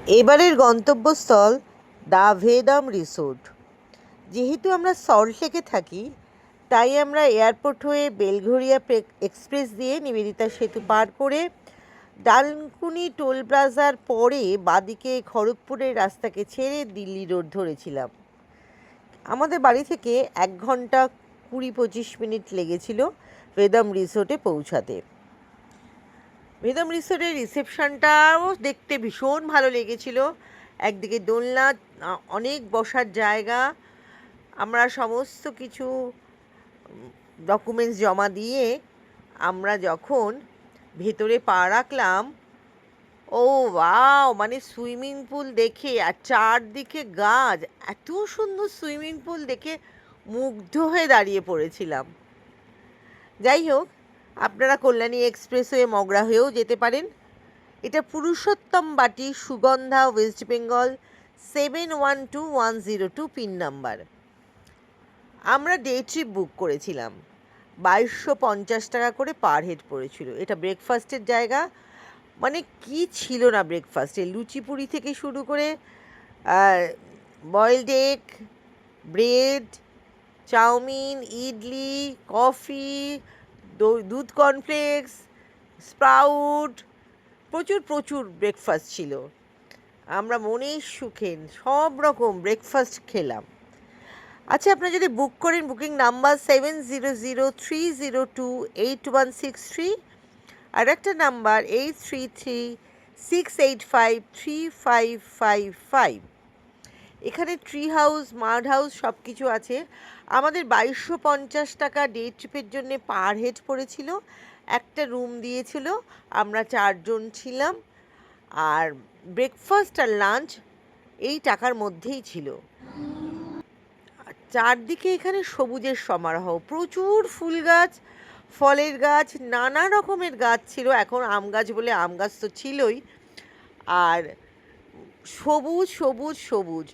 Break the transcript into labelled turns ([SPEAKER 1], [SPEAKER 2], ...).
[SPEAKER 1] এবারের গন্তব্যস্থল the ভেদম resort. যেহেতু আমরা সল্টলেকে থাকি, তাই আমরা এয়ারপোর্ট হয়ে বেলঘরিয়া এক্সপ্রেস দিয়ে নিবেদিতা সেতু পার করে ডানকুনি টোল প্লাজার পরে বাদিকে খড়গপুরের রাস্তাকে ছেড়ে দিল্লি রোড ধরেছিলাম। আমাদের বাড়ি থেকে 1 ঘন্টা 20-25 মিনিট লেগেছিল ভেদম রিসোর্টে পৌঁছাতে। ভেদম রিসোর্টের রিসেপশনটাও দেখতে ভীষণ ভালো লেগেছিল। একদিকে দোলনা, অনেক বসার জায়গা। আমরা সমস্ত কিছু ডকুমেন্টস জমা দিয়ে আমরা যখন ভেতরে পা রাখলাম, ও ওয়াও, মানে সুইমিং পুল দেখে আর চারদিকে গাছ, এত সুন্দর সুইমিং পুল দেখে মুগ্ধ হয়ে দাঁড়িয়ে পড়েছিলাম। যাই হোক, আপনারা কল্যাণী এক্সপ্রেসওয়ে মগরা হয়েও যেতে পারেন। এটা পুরুষোত্তম বাটি, Sugandha, West Bengal 712102 pin number. আমরা ডে ট্রিপ বুক করেছিলাম। 2250 টাকা করে পার হেড পড়েছিল। এটা ব্রেকফাস্টের জায়গা, মানে কি ছিল না ব্রেকফাস্টে, লুচি পুরি থেকে শুরু করে boiled egg, bread, chowmein, idli, coffee, দুধ কর্নফ্লেক্স, স্প্রাউট, প্রচুর প্রচুর ব্রেকফাস্ট ছিল। আমরা মনের সুখে সব রকম ব্রেকফাস্ট খেলাম। আচ্ছা, আপনারা যদি বুক করেন, বুকিং নাম্বার 7003028163, আর একটা নাম্বার 8336853555। এখানে ট্রি হাউস, মাড হাউস সব কিছু আছে। আমাদের 2250 টাকা ডে ট্রিপের জন্য পার হেড পড়েছিল। একটা রুম দিয়েছিল, আমরা 4 জন ছিলাম, আর ব্রেকফাস্ট আর লাঞ্চ এই টাকার মধ্যেই ছিল। চারদিকে এখানে সবুজের সমারোহ, প্রচুর ফুল গাছ, ফলের গাছ, নানা রকমের গাছ ছিল। এখন আম গাছ বলে আম গাছ তো ছিলই, আর সবুজ সবুজ সবুজ।